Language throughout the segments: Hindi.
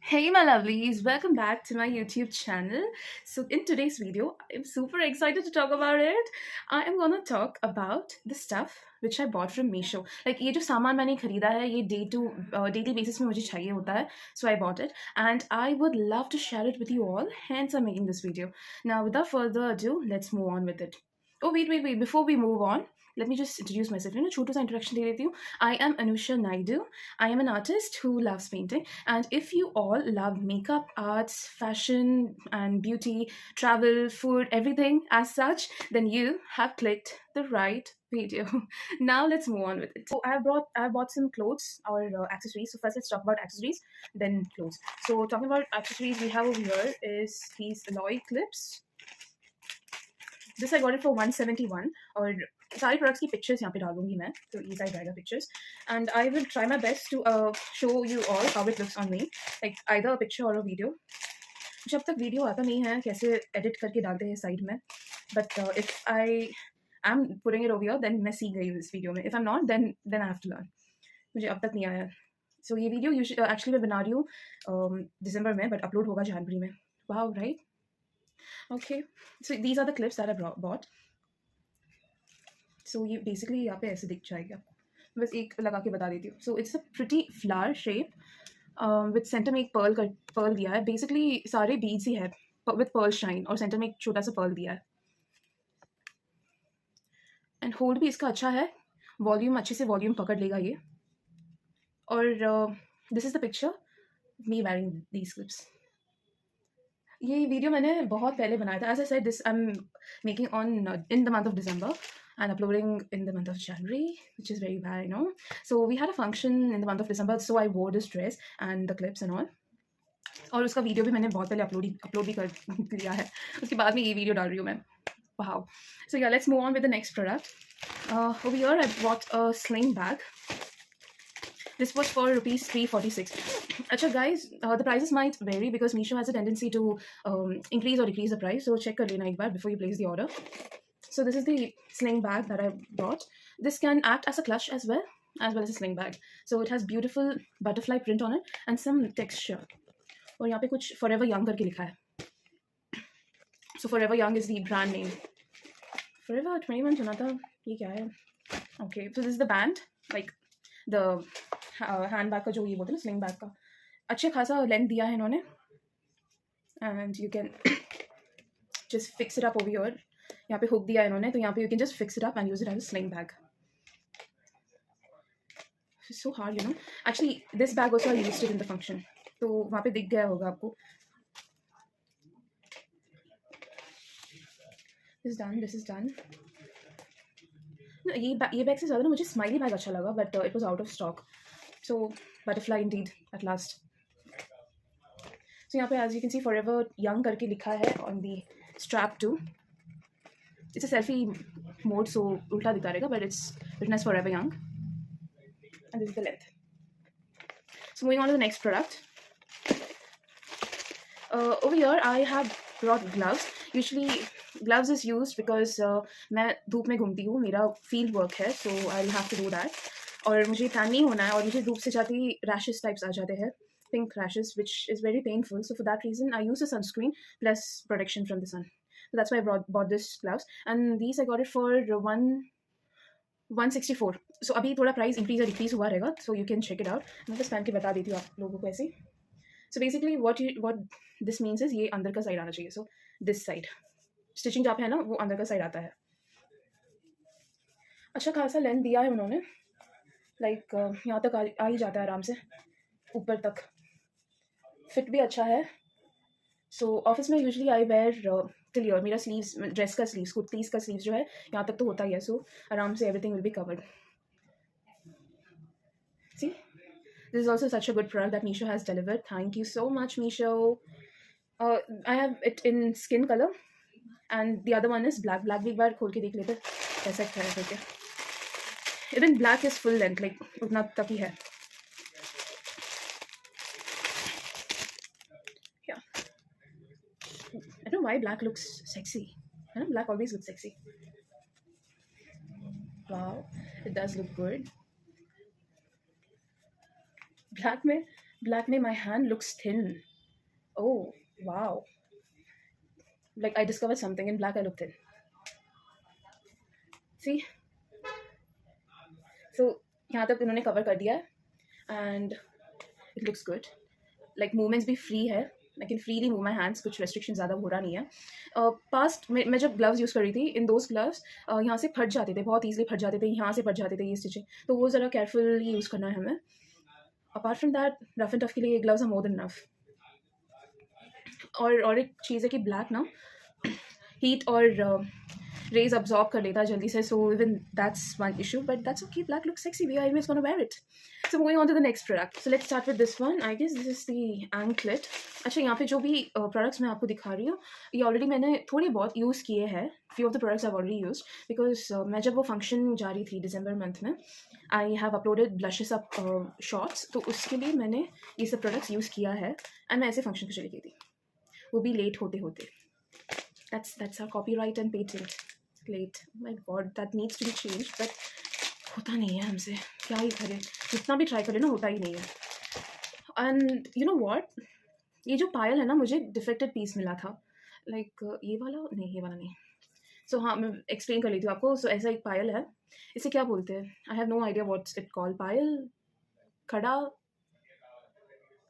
Hey my lovelies, welcome back to my YouTube channel. So in today's video, I'm super excited to talk about it. I am gonna talk about the stuff which I bought from Meesho. Like ये जो सामान मैंने खरीदा है ये daily basis में मुझे चाहिए होता है. So I bought it and I would love to share it with you all. Hence I'm making this video. Now without further ado, let's move on with it. Oh wait. Before we move on, let me just introduce myself. छोटू सा introduction दे देती हूँ. I am Anusha Naidu. I am an artist who loves painting. And if you all love makeup, arts, fashion, and beauty, travel, food, everything as such, then you have clicked the right video. Now let's move on with it. So I bought some clothes or accessories. So first let's talk about accessories, then clothes. So talking about accessories, we have over here is these alloy clips. This I got it for 171 और सारी products की pictures यहाँ पे डालूंगी मैं तो ये सारी रहेगा pictures and I will try my best to show you all how it looks on me like either a picture or a video. मुझे अब तक वीडियो आता नहीं है कैसे एडिट करके डालते हैं साइड में but if I am putting it over here then मैं सीख गई हूँ इस वीडियो में. If I'm not then I have to learn. मुझे अब तक नहीं आया. So ये वीडियो एक्चुअली मैं बना रही हूँ दिसंबर में बट अपलोड होगा जनवरी में. Wow, right? Okay, so these are the clips that I bought. So ये basically यहाँ पे ऐसे दिख जाएगा. बस एक लगा के बता देती हूँ. So it's a pretty flower shape with center में एक pearl दिया है. Basically सारे beads ही है with pearl shine और center में एक छोटा सा pearl दिया है. And hold भी इसका अच्छा है. Volume अच्छे से volume पकड़ लेगा ये. और this is the picture of me wearing these clips. ये वीडियो मैंने बहुत पहले बनाया था. As I said, this I'm making on in the month of December and uploading in the month of January, which is very bad, I know. So we had a function in the month of December, so I wore this dress and the clips and all. और उसका वीडियो भी मैंने बहुत पहले अपलोड भी कर लिया है. उसके बाद में ये वीडियो डाल रही हूँ मैं. Wow. So yeah, let's move on with the next product. Over here I bought a sling bag. This was for rupees 346. Acha guys, the prices might vary because Meesho has a tendency to increase or decrease the price. So check kar lena ek baar before you place the order. So this is the sling bag that I bought. This can act as a clutch as well as a sling bag. So it has beautiful butterfly print on it and some texture. और यहाँ पे कुछ Forever Young करके लिखा है. So Forever Young is the brand name. Forever 21 सुना था. ये क्या है? Okay, so this is the band, like the hand bag का जो ये बोलते हैं ना स्लिंग बैग का अच्छे खासा लेंथ दिया है इन्होंने and you can just fix it up over here. यहाँ पे हुक दिया है इन्होंने तो यहाँ पे you can just fix it up and use it as a sling bag. So hard you know. Actually this bag also I used it in the function तो वहाँ पे दिख गया होगा आपको. This is done. ये बैग से ज़्यादा ना मुझे स्माइली बैग अच्छा लगा but it was out of stock. So butterfly indeed at last. So यहाँ पे as you can see Forever Young करके लिखा है on the strap too. It's a selfie mode so उल्टा दिखा रहेगा but it's written as Forever Young. And this is the length. So moving on to the next product. Over here I have brought gloves. Usually gloves is used because मैं धूप में घूमती हूँ. मेरा field work है so I'll have to do that. और मुझे टैन नहीं होना है और मुझे धूप से जाती रैशेस टाइप्स आ जाते हैं pink rashes which is very painful. So for that reason I use a sunscreen plus protection from the sun. So that's why I bought this gloves and these I got it for 164. So अभी थोड़ा प्राइस इंक्रीज या डिक्रीज हुआ रहेगा so you can check it out. मैं बस पहन के बता देती हूँ आप लोगों को ऐसे. So basically what this means is ये अंदर का साइड आना चाहिए. So this side स्टिचिंग जहाँ पे है ना वो अंदर का साइड आता है. अच्छा खासा लेंथ दिया है उन्होंने लाइक यहाँ तक आ ही जाता है आराम से ऊपर तक. फिट भी अच्छा है. सो ऑफिस में usually I wear till here. मेरा स्लीव्स ड्रेस का स्लीव्स कुर्तीज़ का स्लीव्स जो है यहाँ तक तो होता ही है. सो आराम से everything will be covered. C this is also such a good product that Meesho has delivered. Thank you so much Meesho. I have it in skin colour and the other one is black. Black भी एक बार खोल के देख लेते कैसा है करके. Even black is full length, like उतना तक ही है. Yeah, I don't know why black looks sexy. I know black always looks sexy. Wow, it does look good. Black में Black में my hand looks thin. Oh, wow. Like I discovered something in black. I look thin. See, so यहाँ तक इन्होंने कवर कर दिया है and it looks good. Like movements भी फ्री है. I can freely move my hands. कुछ रेस्ट्रिक्शन ज़्यादा हो रहा नहीं है. पास्ट मैं जब ग्लव्स यूज़ कर रही थी, इन दोज ग्लव्स यहाँ से फट जाते थे, बहुत ईजिली फट जाते थे, यहाँ से फट जाते थे ये स्टिचिंग. तो वो ज़रा केयरफुली यूज़ करना है हमें. Apart from that rough and tough के लिए ये gloves are more than enough. और एक चीज़ है कि ब्लैक ना हीट और रेज अब्जॉर्ब कर लेता है जल्दी से. So even that's one issue, but that's okay. Black looks sexy. We are always gonna wear it. So moving on to the next product. So let's start with this one. I guess this is the anklet. अच्छा, यहाँ पे जो भी products मैं आपको दिखा रही हूँ, ये ऑलरेडी मैंने थोड़े बहुत यूज़ किए हैं. Few of the products I've already used because मैं जब वो फंक्शन जा रही थी दिसंबर मंथ में, I have uploaded blushes up shorts. तो उसके लिए मैंने ये सब products यूज़ किया है एंड मैं ऐसे फंक्शन पे चली गई थी, वो भी लेट होते होते. That's our copyright and patent. Late. Oh my god, that needs to be changed. But होता नहीं है हमसे, क्या ही करें, जितना भी ट्राई करें ना होता ही नहीं है. एंड यू नो व्हाट, ये जो पायल है ना, मुझे डिफेक्टेड पीस मिला था. लाइक ये वाला नहीं, ये वाला नहीं. सो हाँ, मैं एक्सप्लेन कर लेती हूँ आपको. सो ऐसा एक पायल है, इसे क्या बोलते हैं, I have no idea what's it called. पायल, खड़ा,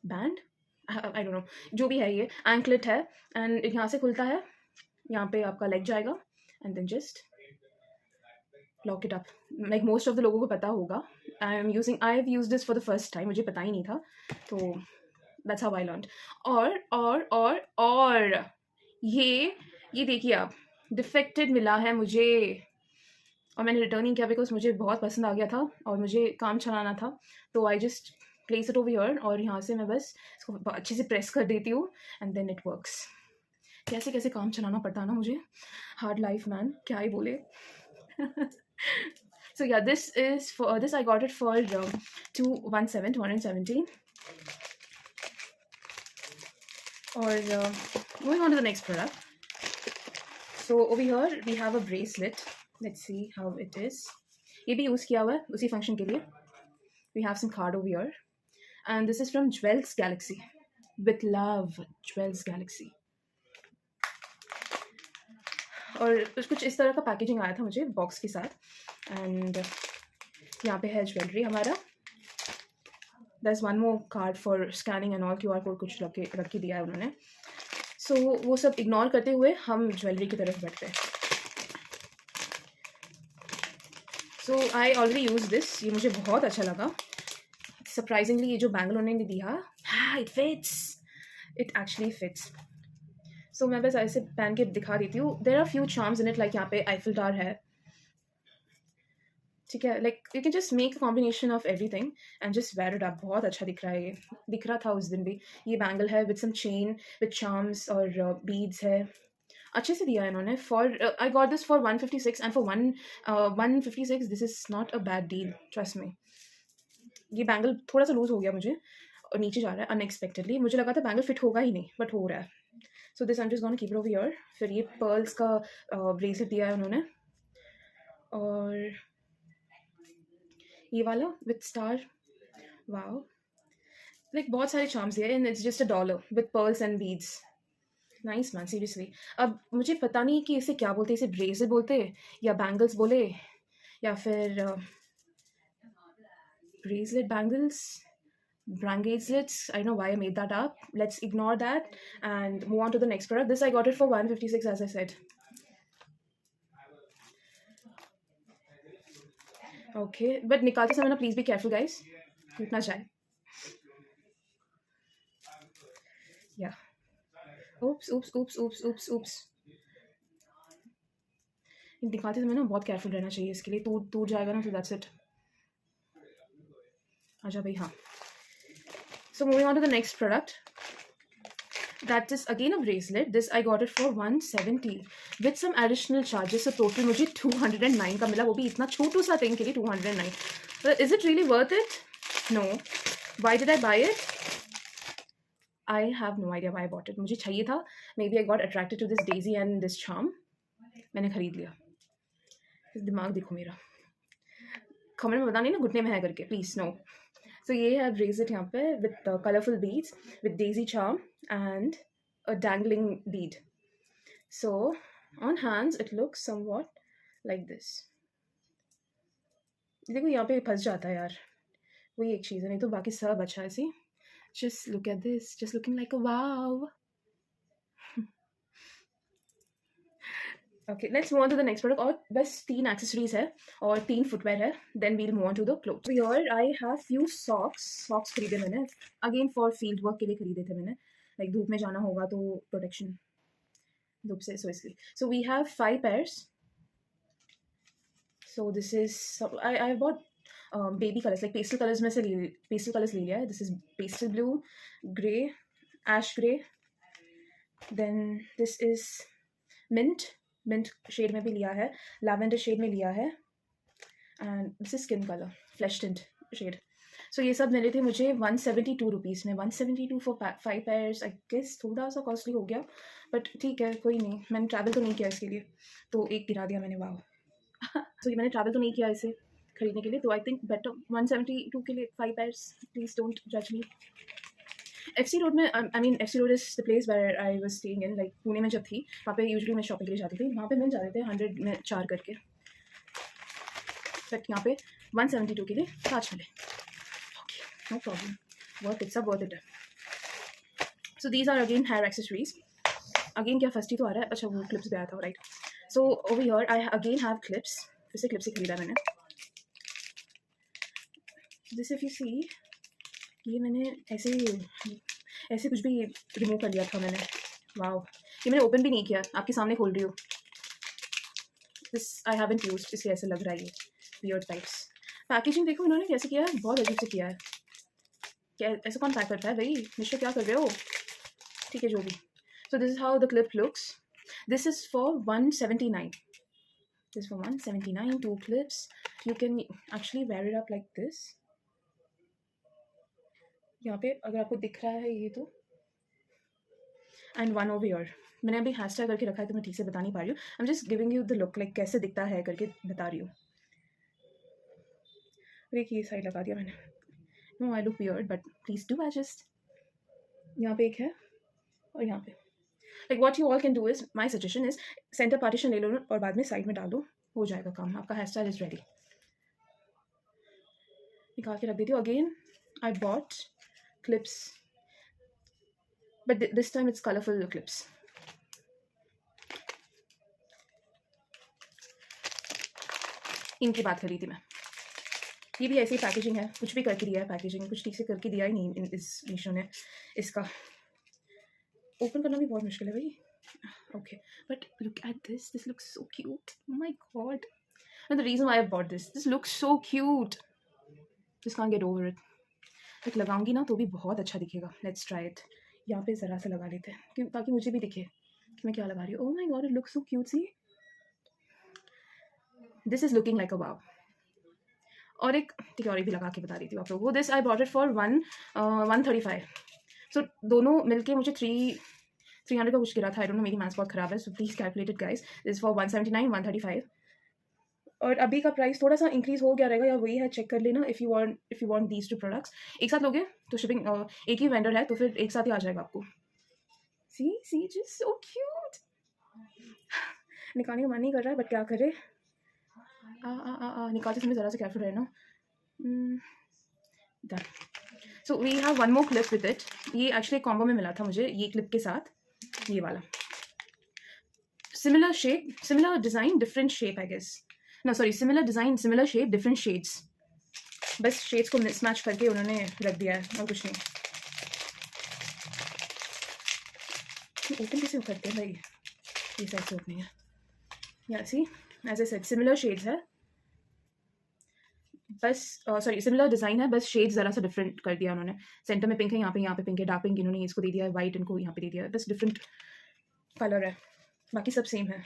बैंड, आई डोंट नो, जो भी है. ये एंकलेट है एंड यहाँ से खुलता है, यहाँ पे आपका लेग जाएगा and then just lock it up. Like most of the लोगों को पता होगा. I have used this for the first time. मुझे पता ही नहीं था, तो दैट्स हाउ आई लर्नड. और ये देखिए आप, डिफेक्टेड मिला है मुझे और मैंने रिटर्न नहीं किया बिकॉज मुझे बहुत पसंद आ गया था और मुझे काम चलाना था. तो I just place it over here और यहाँ से मैं बस इसको अच्छे से प्रेस कर देती हूँ एंड देन इट वर्क्स. कैसे कैसे काम चलाना पड़ता है ना मुझे. हार्ड लाइफ मैन, क्या ही बोले. So yeah, this I got it for 217. Or moving on to the next product. So over here we have a bracelet. Let's see how it is. ये भी यूज़ किया हुआ है उसी फंक्शन के लिए. We have some card over here and this is from Jewels Galaxy. With love, Jewels Galaxy. और कुछ इस तरह का पैकेजिंग आया था मुझे बॉक्स के साथ. एंड यहाँ पे है ज्वेलरी हमारा. There is one more card for scanning and all. QR code कुछ रख के दिया है उन्होंने. सो वो सब इग्नोर करते हुए हम ज्वेलरी की तरफ बढ़ते हैं. सो आई ऑलरेडी यूज दिस. ये मुझे बहुत अच्छा लगा सरप्राइजिंगली. ये जो बैंगल उन्होंने दिया, it fits, it actually fits. So मैं बस ऐसे पहन के दिखा देती हूँ. There are few charms in it. Like यहाँ पे आईफिल टावर है, ठीक है. Like you can just make a combination of everything and just wear it up. बहुत अच्छा दिख रहा है. ये दिख रहा था उस दिन भी. ये बैंगल है with some chain with charms और बीड्स है. अच्छे से दिया है इन्होंने. For I got this for 156 and for 156 this is not a bad deal, trust me. ये बैंगल थोड़ा सा लूज हो गया मुझे और नीचे जा रहा है अनएक्सपेक्टेडली. मुझे लगा था बैंगल फिट होगा ही नहीं, बट हो रहा है. So this I am just gonna keep it over here. फिर ये पर्ल्स का ब्रेसलेट दिया है उन्होंने और ये वाला विद स्टार. वाओ, लाइक बहुत सारे चार्म्स दिए and it's just a dollar with pearls and beads. Nice man, seriously. अब मुझे पता नहीं कि इसे क्या बोलते. इसे ब्रेसलेट बोलते या बैंगल्स बोले या फिर bracelet bangles, bracelets. I don't know why I made that up. Let's ignore that and move on to the next product. This I got it for 156 as I said. Okay, but निकालते समय ना please be careful guys. टूट ना जाए. Yeah. Oops. निकालते समय ना बहुत केयरफुल रहना चाहिए इसके लिए. टूट जाएगा ना तो that's it. आजा भाई. हाँ. So moving on to the next product. That is again a bracelet. This I got it for 170 with some additional charges. So total मुझे 209 का मिला. वो भी इतना छोटू सा थिंग के लिए 209. But is it really worth it? No. Why did I buy it? I have no idea why I bought it. मुझे चाहिए था. Maybe I got attracted to this daisy and this charm. मैंने खरीद लिया. दिमाग देखो मेरा. कमेंट में बताना नहीं ना घुटने में है करके, प्लीज. नो. So ये है bracelet यहाँ पे with colorful beads with daisy charm and a dangling bead. So on hands it looks somewhat like this. देखो यहाँ पे फंस जाता है यार, वही एक चीज़ है, नहीं तो बाकी सब अच्छा है. सी just look at this, just looking like a wow. Okay, let's move on to the next product. और बस 3 accessories है और 3 footwear है. Then we'll move on to the clothes. So here I have few socks. Socks खरीदे मैंने. Again for field work के लिए खरीदे थे मैंने. Like धूप में जाना होगा तो protection धूप से, so इसलिए. So we have 5 pairs. So this is I bought baby colors, like pastel colors में से pastel colors ले लिया है. This is pastel blue, grey, ash grey. Then this is mint shade में भी लिया है, lavender shade में लिया है, and this is skin color, flesh tint shade. So ये सब मिले थे मुझे 172 रुपीज़ में. 172 for 5 pairs. I guess थोड़ा सा कॉस्टली हो गया, बट ठीक है, कोई नहीं. मैंने ट्रैवल तो नहीं किया इसके लिए, तो एक गिरा दिया मैंने. वाह. So ये मैंने ट्रैवल तो नहीं किया इसे खरीदने के लिए, तो आई थिंक बेटर 172 के लिए 5 pairs. प्लीज़ डोंट जज मी. FC रोड में, I mean FC road is the place where I was staying in. Like Pune में जब थी वहाँ पे यूजुअली मैं शॉपिंग के लिए जाती थी. वहाँ पे मिल जाते थे 100 में 4 करके, बट यहाँ पे 172 के लिए 5 मिले. Okay, no problem, worth it, सब वर्थ इट है. So these are again hair accessories. अगेन क्या फर्स्ट ही तो आ रहा है. अच्छा, वो क्लिप्स भी आया था, right. So over here I again have clips. फिर से क्लिप्स ही खरीदा मैंने. दिस इफ यू सी, ये मैंने ऐसे कुछ भी रिमूव कर लिया था मैंने. वाओ, ये मैंने ओपन भी नहीं किया, आपके सामने खोल रही हूँ. दिस आई हैवंट यूज्ड, इसलिए ऐसे लग रहा है. ये वियर्ड टाइप्स. पैकेजिंग देखो इन्होंने कैसे किया है, बहुत अजीब से किया है. क्या ऐसे कौन पैक करता है भाई? मिश्रा क्या कर रहे हो? ठीक है, जो भी. सो this is how the clip looks. This is for 179. This for 179. 2 clips. You can actually wear it up like this. यहाँ पे अगर आपको दिख रहा है ये तो. And one over here. मैंने अभी हैश टैग करके रखा है तो मैं ठीक से बता नहीं पा रही हूँ. I am just giving you the look, like कैसे दिखता है करके बता रही हूँ. देखिए, ये साइड लगा दिया मैंने. No, I look weird, but please do adjust. यहाँ पे एक है और यहाँ पे. Like what you all can do is, my suggestion is, centre partition ले लो और बाद में साइड में डाल दो, हो जाएगा काम. आपका हेयर स्टाइल इज रेडी. निकाल के रख देती हूँ. Again I bought clips, but this time it's colorful clips. इनकी बात करी थी मैं. ये भी ऐसी पैकेजिंग है, कुछ भी करके दिया है पैकेजिंग, कुछ ठीक से करके दिया ही नहीं इस मीशो ने. इसका ओपन करना भी बहुत मुश्किल है भाई. Okay, but look at this. This looks so cute. Oh my god. And the reason why I bought this looks so cute. Just can't get over it. एक लगाऊंगी ना तो भी बहुत अच्छा दिखेगा. Let's try it. यहाँ पे ज़रा सा लगा लेते हैं ताकि मुझे भी दिखे कि मैं क्या लगा रही हूँ. Oh my god, it looks so cute. See, this is looking like a wow. और एक ठीक है, और एक भी लगा के बता देती हूँ आप लोगों को. This I bought it for 135. सो दोनों मिलके मुझे 300 का कुछ गिरा था. आई डोंट नो, मेरी मैथ्स बहुत खराब है, so please calculate it guys. This for 179, 135. और अभी का प्राइस थोड़ा सा इंक्रीज हो गया रहेगा, या वही है, चेक कर लेना. If you want these 2 products एक साथ लोगे तो शिपिंग, एक ही वेंडर है तो फिर एक साथ ही आ जाएगा आपको. सी जस्ट सो क्यूट. निकालने का मन नहीं कर रहा है, बट क्या करे. निकालते समय ज़रा से केयरफुल रहना. Done. So we have one more clip with it. ये एक्चुअली कॉम्बो में मिला था मुझे, ये क्लिप के साथ ये वाला. Similar shape, similar design, different shape I guess. No sorry, similar design, similar shape, different shades. बस शेड्स को मिसमैच करके उन्होंने रख दिया है और कुछ नहीं. ओपन कैसे करते हैं भाई? ये साइड से ओपनिंग है. या see, as I said, similar shades है बस. सॉरी, सिमिलर डिज़ाइन है, बस शेड्स ज़रा सा डिफरेंट कर दिया उन्होंने. सेंटर में पिंक है, यहाँ पे पिंक है. डार्क पिंक इन्होंने इसको दे दिया है, वाइट इनको यहाँ पे दे दिया है. बस डिफरेंट कलर है, बाकी सब सेम है.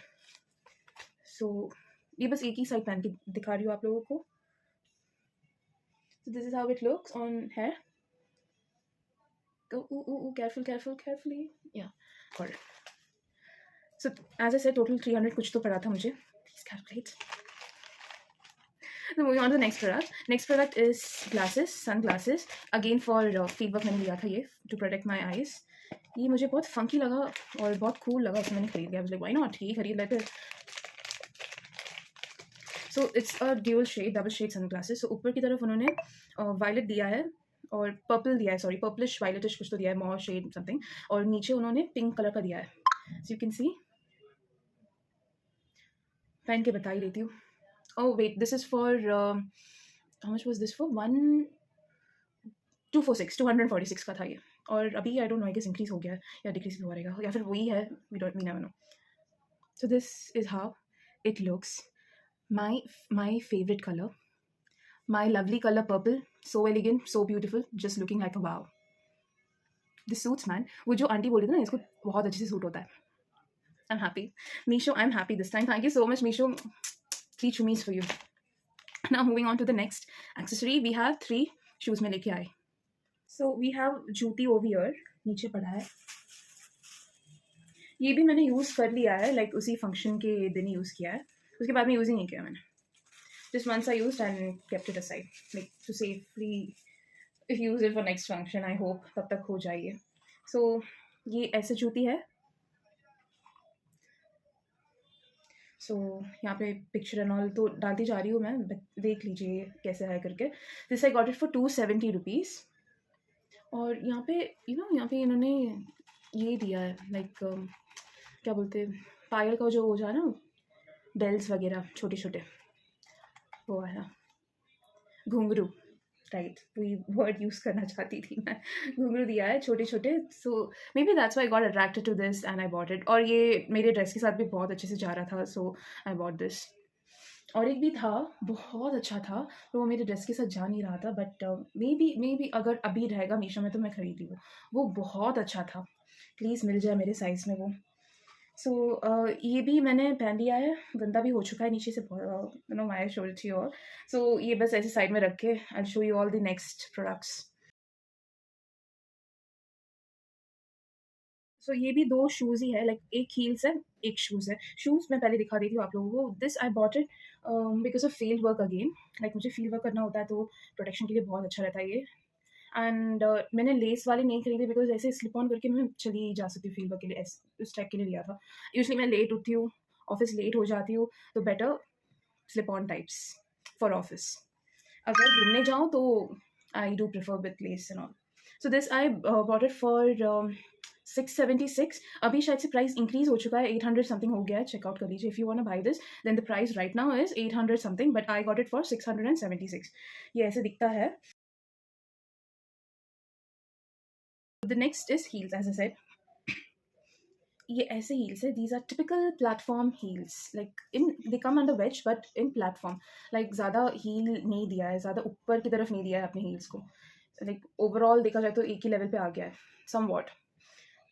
सो ये बस एक ही साइड पहन के दिखा रही हूँ आप लोगों को. So this is how it looks on hair. Go, carefully. Yeah, got it. So as I said, total 300 कुछ तो पड़ा था मुझे. Please calculate. So moving on to the next product. Next product is glasses, sunglasses. Again for field work मैंने लिया था ये to protect my eyes. ये मुझे बहुत फंकी लगा और बहुत कूल लगा, तो मैंने खरीद लिया. I was like, why not? ये खरीद लेते. So it's a dual shade, double shade sunglasses. So ऊपर की तरफ उन्होंने violet दिया है और पर्पल दिया है, सॉरी पर्पलिश वायलेटिश कुछ तो दिया है, मॉर शेड समथिंग, और नीचे उन्होंने पिंक कलर का दिया है. सो यू कैन सी, पहन के बता ही देती हूँ. Oh wait, this is for how much was this for 246 का था ये, और अभी I don't know, I guess increase हो गया है या डिक्रीज भी हो रहेगा, या फिर वही है, we never know. So this is how it looks. My favourite colour, my lovely color purple, so elegant, so beautiful, just looking like a wow. This suits man. वो जो आंटी बोल रही थी ना, इसको बहुत अच्छे से सूट होता है. I'm happy. Misho, I'm happy this time. Thank you so much, Misho. 3 chumis for you. Now moving on to the next accessory. We have 3 shoes में लेके आए. So we have जूती over here. नीचे पड़ा है. ये भी मैंने यूज़ कर लिया है, लाइक उसी फंक्शन के दिन ही यूज़ किया है, उसके बाद में यूज़ ही नहीं किया मैंने. Just once I used and kept it aside, like to safely use it for next function. I hope तब तक हो जाए. So ये ऐसे जूती है. So यहाँ पे पिक्चर एंड ऑल तो डालती जा रही हूँ मैं, देख लीजिए कैसे है करके. This I got it for 270 rupees. और यहाँ पे यहाँ पे इन्होंने ये दिया है, लाइक क्या बोलते हैं, पायल का जो हो जाए ना, बेल्स वगैरह छोटे छोटे, वो है घुंघरू, राइट, वही वर्ड यूज़ करना चाहती थी मैं. घुंघरू दिया है छोटे छोटे. So maybe that's why I got attracted to this and I bought it. और ये मेरे ड्रेस के साथ भी बहुत अच्छे से जा रहा था, सो आई बॉट दिस. और एक भी था, बहुत अच्छा था, तो वो मेरे ड्रेस के साथ जा नहीं रहा था, बट मे बी अगर अभी रहेगा मीशो में तो मैं खरीद लूँ. वो बहुत अच्छा था. प्लीज़ मिल जाए मेरे साइज़ में वो. सो ये भी मैंने पहन लिया है, गंदा भी हो चुका है नीचे से, माय शोल्डर थी. और सो ये बस ऐसे साइड में रख के I show you all the next products. So ये भी 2 शूज़ ही है, लाइक एक हील्स है, एक शूज़ है. शूज़ मैं पहले दिखा देती हूँ आप लोगों को. This I bought it because of field work again. Like मुझे फील्ड वर्क करना होता है, तो प्रोटेक्शन के लिए बहुत अच्छा रहता है ये. एंड मैंने लेस वाले नहीं खरीदे बिकॉज ऐसे स्लिप ऑन करके मैं चली जा सकती हूँ फील्ड वर्क के लिए, उस टाइप के लिए लिया था. यूजली मैं लेट उठती हूँ, ऑफिस लेट हो जाती हूँ, तो better slip on types for office. अगर घूमने जाऊँ तो I do prefer with less and all. So this I bought it for 676. अभी शायद से प्राइस इंक्रीज हो चुका है, 800 समथिंग हो गया है. चेकआउट कर लीजिए. If you want to buy this then the price right now is 800 something, but I got it for 676. ये ऐसे दिखता है. The next is heels, as I said. ये ऐसे heels है. These are typical platform heels. Like they come under wedge, but in platform. Like ज़्यादा heel नहीं दिया है, ज़्यादा ऊपर की तरफ नहीं दिया है अपने heels को. Like overall देखा जाए तो एक ही level पे आ गया है, somewhat.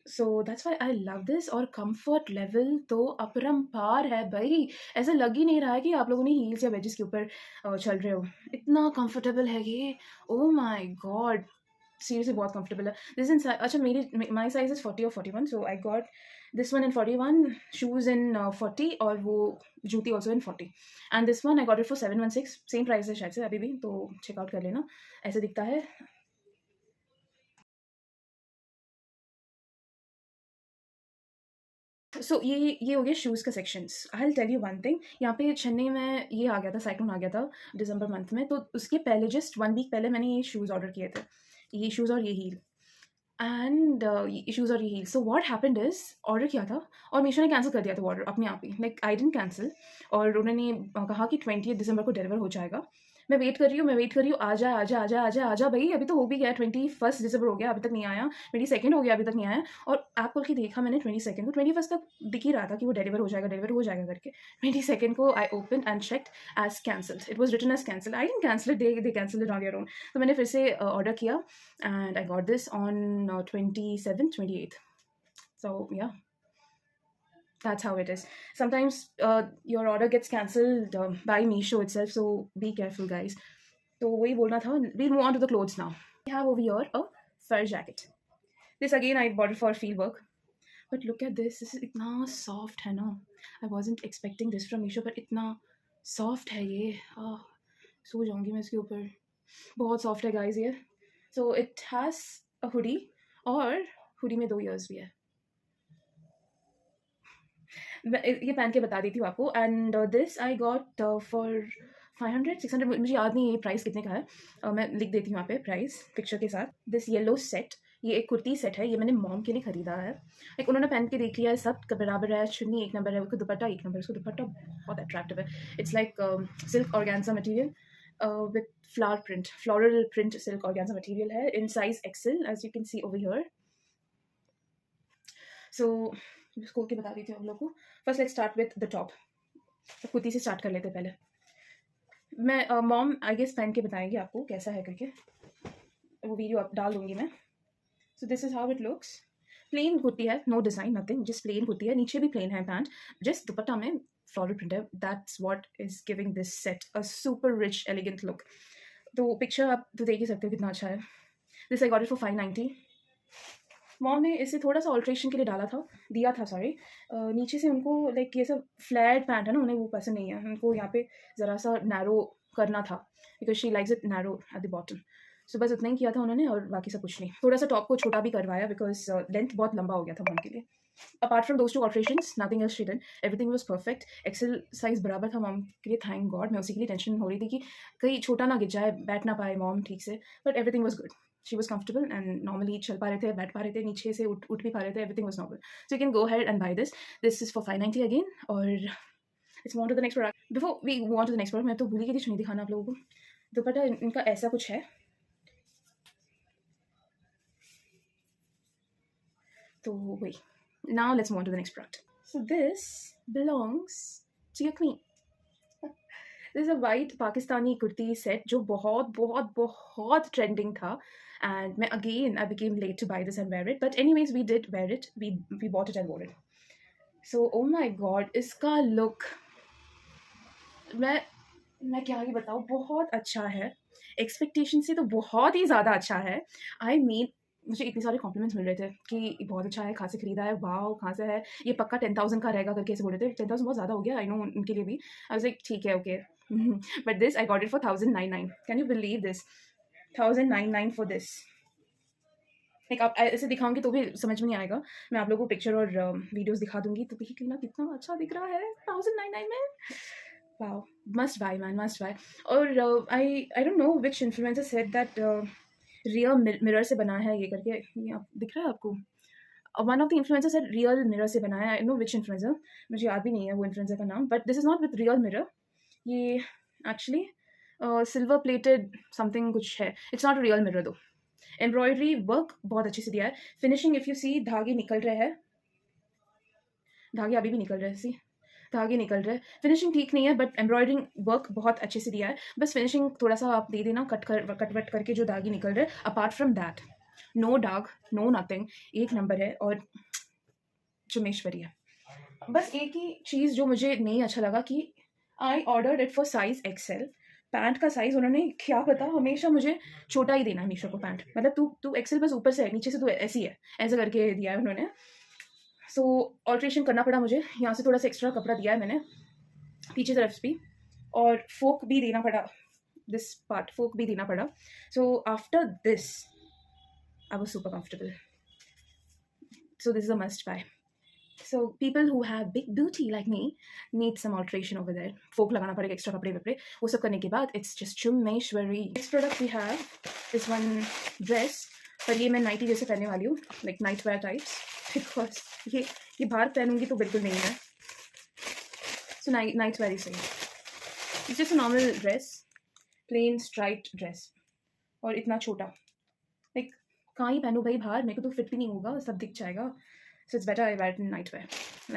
So that's why I love this. और comfort level तो अपरंपार है भाई. ऐसा लग ही नहीं रहा है कि आप लोगों ने heels या wedges के ऊपर चल रहे हो. इतना comfortable है ये. Oh my god. सीरियसली बहुत कंफर्टेबल है. दिस इन अच्छा, मेरी माई साइज इज़ 40 और 41, so I got this one in 41, shoes in 40, और वो जूती also in 40. And this one I got it for 716. Same price है शायद से अभी भी, तो चेकआउट कर लेना. ऐसे दिखता है. सो ये हो गया शूज़ का sections. I will tell you one thing. यहाँ पे चेन्नई में ये आ गया था, साइक्लोन आ गया था दिसंबर मंथ में, तो उसके पहले जस्ट 1 वीक पहले मैंने ये शूज़ ऑर्डर किए थे, ये शूज़ और ये हील एंड शूज़ और ये heel. So what happened is, order किया था और मीशो ने कैंसिल कर दिया था ऑर्डर अपने आप ही. लाइक आई डिडंट कैंसिल, और उन्होंने कहा कि 20 दिसंबर को डिलीवर हो जाएगा. मैं वेट कर रही हूँ, आ जा भाई. अभी तो हो भी गया, 21 दिसंबर हो गया, अभी तक नहीं आया. 22 हो गया, अभी तक नहीं आया. और ऐप खोल के देखा मैंने 22 को, 21 तक दिख ही रहा था कि वो डिलीवर हो जाएगा करके. 22 को I open and checked as cancelled. It was written as cancel. I didn't cancel it, they cancel it on their own. तो मैंने फिर से ऑर्डर किया and I got this on 27th 28th. So yeah, that's how it is. Sometimes your order gets cancelled by Meesho itself, so be careful guys. So वही बोलना था. We'll move on to the clothes now. We have over here a fur jacket. This again I bought it for field work. But look at this. This is इतना soft है ना. I wasn't expecting this from Meesho, but इतना soft है ये. सो जाऊंगी मैं इसके ऊपर। बहुत सॉफ्ट है गाइस ये। So it has a hoodie, और हुडी में 2 ईयर्स भी है। मैं ये पहन के बता देती हूँ आपको। And this I got for 500 600, मुझे याद नहीं है ये प्राइस कितने का है। मैं लिख देती हूँ यहाँ पे प्राइस पिक्चर के साथ। दिस येलो सेट, ये एक कुर्ती सेट है, ये मैंने मॉम के लिए खरीदा है। लाइक उन्होंने पहन के देख लिया है, सब बराबर है, चुन्नी एक नंबर है, उसका दुपट्टा एक नंबर, उसका दुपट्टा बहुत अट्रैक्टिव है। It's like silk organza material with floral print silk organza material है, in size XL as you can see over here. So खोल के बता देती हूँ आप लोग को। First like start with the top. तो कुर्ती से स्टार्ट कर लेते हैं पहले। मैं मॉम आई गेस पहन के बताएंगे आपको कैसा है करके, वो वीडियो आप डाल दूंगी मैं। So this is how it looks. Plain kurti है, no design nothing, just plain kurti है, नीचे भी प्लेन है पैंट, जस्ट दुपट्टा में फ्लोरल प्रिंट है। That's what is giving this set a super rich elegant look. तो पिक्चर आप तो देख ही सकते हो कितना अच्छा है। This I got it for 590। Mom ने इसे थोड़ा सा ऑल्ट्रेशन के लिए डाला था, दिया था सॉरी। नीचे से उनको लाइक ये सब फ्लैट पैंट है ना, उन्हें वो पसंद नहीं है, उनको यहाँ पे ज़रा सा नैरो करना था, because she likes it narrow at the bottom. So बस उतना ही किया था उन्होंने, और बाकी सब कुछ नहीं। थोड़ा सा टॉप को छोटा भी करवाया बिकॉज लेंथ बहुत लंबा हो गया था मॉम के लिए। Apart from those two alterations nothing else she did, everything was perfect. XL size बराबर था मॉम के लिए, थैंक गॉड। मैं उसी के लिए टेंशन हो रही थी कि कहीं छोटा ना गिर जाए, बैठ ना पाए मॉम ठीक से, but everything was good. She was comfortable and normally चल पा रहे थे, बैठ पा रहे थे, नीचे से उठ भी पा रहे थे, everything was normal. So you can go head and buy this. This is for 590 अगेन। और it's move to the next product. Before we move on to the next product, मैं तो भूल ही गई थी चुन्नी दिखाना आप लोगों को। दुपट्टा इनका ऐसा कुछ है, तो वही। Now let's move on to the next product. So this belongs to your queen. This is a white Pakistani kurti set जो बहुत बहुत बहुत ट्रेंडिंग था। And again, I became late to buy this and wear it. But anyways, we did wear it. We bought it and wore it. So, oh my god, इसका look, मैं क्या ही बताऊँ, बहुत अच्छा है। एक्सपेक्टेशन से तो बहुत ही ज़्यादा अच्छा है। आई मीन मुझे इतने सारे कॉम्प्लीमेंट्स मिल रहे थे कि बहुत अच्छा है, कहाँ से खरीदा है, वाओ कहाँ से है, ये पक्का 10,000 का रहेगा करके ऐसे बोल रहे थे। 10,000 बहुत ज़्यादा हो गया, आई नो उनके लिए भी। आई वाज लाइक ठीक है okay, but this I got it for 1,099। Can you believe this? 1,099 for this. Like आप ऐसे दिखाऊंगी तो भी समझ में नहीं आएगा। मैं आप लोगों को पिक्चर और वीडियोस दिखा दूंगी तो देख लेना कितना अच्छा दिख रहा है 1,099 में। Wow, must buy man, must buy. और I don't know which influencer said that real mirror से बना है ये करके। ये आप दिख रहा है आपको? One of the influencer said real mirror से बनाया है। आई नो विच इन्फ्लुएंसर, मुझे याद भी नहीं है वो इन्फ्लुएंसर का नाम, but this is not with real mirror. ये एक्चुअली सिल्वर प्लेटेड समथिंग कुछ है। इट्स नॉट रियल मिरर दो। एम्ब्रॉयडरी वर्क बहुत अच्छे से दिया है। फिनिशिंग इफ़ यू सी, धागे निकल रहे हैं, धागे अभी भी निकल रहे हैं, सी धागे निकल रहे हैं। फिनिशिंग ठीक नहीं है बट एम्ब्रॉयडरिंग वर्क बहुत अच्छे से दिया है। बस फिनिशिंग थोड़ा सा आप दे देना, कट वट करके जो धागे निकल रहे हैं। Apart from that no dark, no nothing, एक नंबर है और चुमेश्वरी है। बस एक ही चीज़ जो मुझे नहीं अच्छा लगा कि I ordered it for size Excel. Pant का साइज़ उन्होंने क्या पता हमेशा मुझे छोटा ही देना है मीशो को पैंट, मतलब तू एक्सेल बस ऊपर से है, नीचे से तू ऐसी है, ऐसा करके दिया है उन्होंने। सो ऑल्ट्रेशन करना पड़ा मुझे, यहाँ से थोड़ा सा एक्स्ट्रा कपड़ा दिया है मैंने पीछे तरफ भी, और फोक भी देना पड़ा, दिस पार्ट फोक भी देना पड़ा। So after this I was super comfortable. So this is a must buy. So people who have big booty like me need some alteration over there. फोक लगाना पड़ेगा एक्स्ट्रा कपड़े वपड़े, वो सब करने के बाद it's just चुम्मेश्वरी। Next product we have is one dress, पर ये मैं नाइटी जैसे पहनने वाली हूँ, like night wear types, because ये बाहर पहनूंगी तो बिल्कुल नहीं है। So night wear ही सही। It's just a normal dress, plain striped dress, और इतना छोटा, like कहाँ ही पहनूँ भाई बाहर, मेरे को तो फिट भी नहीं होगा, सब दिख जाएगा। So it's better I wear it in nightwear,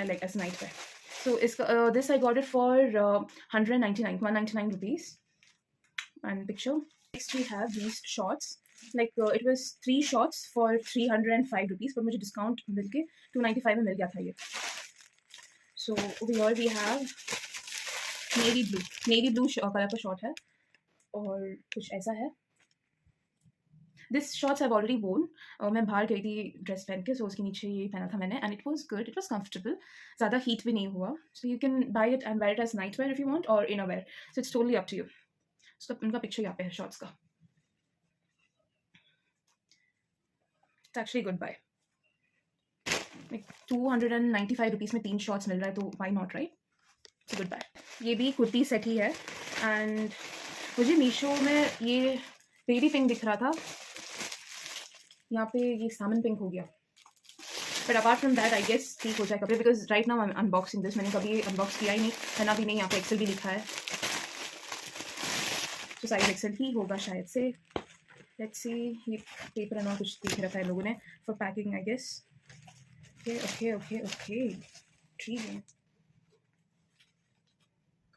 like as nightwear. So this I got it for 199 rupees. And picture. Next we have these shorts. Like it was 3 shorts for 305 rupees, but मुझे discount मिलके 295 में मिल गया था ये. So over here we have navy blue color का short है, और कुछ ऐसा है. दिस शॉर्ट्स हैव ऑलरेडी वोन। मैं बाहर गई थी ड्रेस पहन के, सो उसके नीचे ये पहना था मैंने, and it was good, it was comfortable, ज़्यादा हीट भी नहीं हुआ। So you can buy it and wear it as night wear if you want, और inner wear, so it's totally up to you. उसका उनका पिक्चर यहाँ पे है शॉर्ट्स का. It's actually good buy. Like 295 rupees में 3 शॉर्ट्स मिल रहा है, तो why not, right? It's good buy. ये भी कुर्ती सेट ही है. एंड मुझे मीशो में ये बेबी पिंक दिख रहा था, यहाँ पे ये सामन पिंक हो गया. But apart from that I guess ठीक हो जाए कपड़े, because right now I am unboxing this. मैंने कभी अनबॉक्स किया ही नहीं, पहना भी नहीं. यहाँ पे एक्सेल भी लिखा है, तो साइज एक्सेल ही होगा शायद से. Let's see. ये पेपर है ना, कुछ देख रखा है लोगों ने for packing I guess. Okay okay okay okay, ठीक है.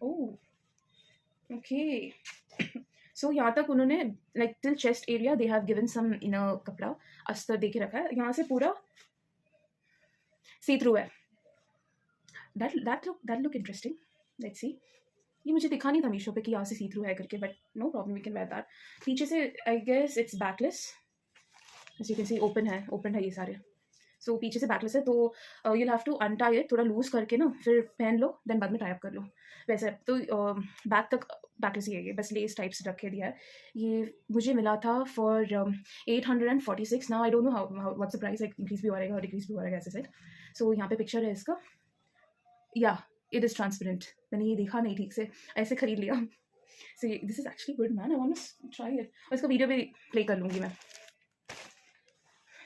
Oh okay. सो यहाँ तक उन्होंने like till chest area they have given some inner कपड़ा अस्तर दे के रखा है. यहाँ से पूरा सी थ्रू है. That look interesting. Let's see. ये मुझे दिखा नहीं था मीशो पे कि यहाँ से सी थ्रू है करके, but no problem, we can wear that. पीछे से I guess it's backless. As you can see open है ये सारे. सो पीछे से बैकलेस है, तो you'll have to untie it, थोड़ा लूज करके ना फिर पहन लो, देन बाद में टाई अप कर लो. वैसे तो बैक तक बैकलेस ही है ये, बस लेस टाइप से रखे दिया है. ये मुझे मिला था for 846. Now I don't know how what's the price, like increase भी हो रहेगा और डिक्रीज भी हो रहेगा, ऐसे सेट. सो यहाँ पे पिक्चर है इसका. या इट इज़ ट्रांसपेरेंट. मैंने ये देखा नहीं ठीक से, ऐसे खरीद लिया. So this is actually good man, I want to try it. और इसका वीडियो भी प्ले कर लूँगी मैं.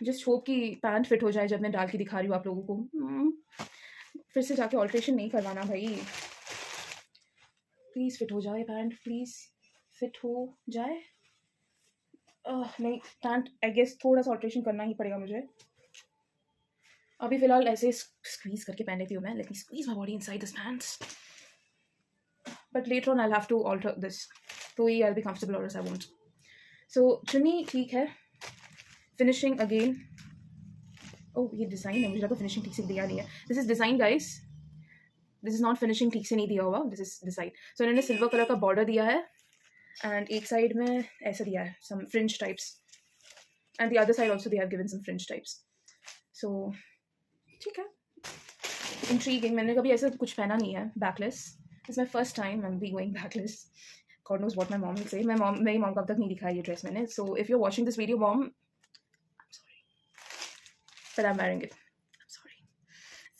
जस्ट होप कि पैंट फिट हो जाए जब मैं डाल के दिखा रही हूँ आप लोगों को. फिर से जाके ऑल्ट्रेशन नहीं करवाना भाई, प्लीज़ फिट हो जाए पैंट, प्लीज़ फिट हो जाए. नहीं, पैंट आई गेस थोड़ा सा ऑल्ट्रेशन करना ही पड़ेगा मुझे. अभी फ़िलहाल ऐसे स्क्वीज़ करके पहन लेती हूँ मैं. Let me squeeze my body inside this pants, but later on I have to alter this, तो ये आई बी कंफर्टेबल और आई वोंट. सो चुन्नी ठीक है. Finishing again. ओह ये डिज़ाइन है, मुझे लगा फिनिशिंग ठीक से दिया नहीं है. This is design guys, this is not finishing ठीक से नहीं दिया हुआ, दिस इज़ डिज़ाइन. सो इन्होंने सिल्वर कलर का बॉर्डर दिया है, एंड एक साइड में ऐसा दिया है some fringe types, and the other side also they have given some fringe types. So ठीक है, इंट्रीगिंग. मैंने कभी ऐसा कुछ पहना नहीं है backless. It's my first time I am be going backless. God knows what my mom will say. मेरी मॉम को अब तक नहीं दिखाई ये ड्रेस मैंने. So if you are watching this video mom, but I'm wearing it. I'm sorry.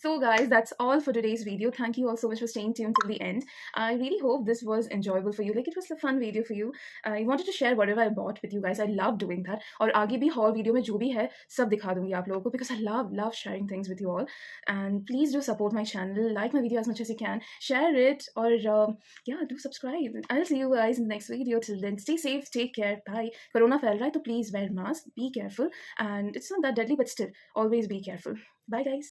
So guys, that's all for today's video. Thank you all so much for staying tuned till the end. I really hope this was enjoyable for you. Like it was a fun video for you. I wanted to share whatever I bought with you guys. I love doing that. और आगे भी haul video में जो भी है सब दिखा दूंगी आप लोगों को, because I love sharing things with you all. And please do support my channel, like my video as much as you can, share it, or yeah, do subscribe. I'll see you guys in the next video. Till then, stay safe, take care, bye. Corona फैल रहा है तो please wear mask, be careful, and it's not that deadly, but still always be careful. Bye guys.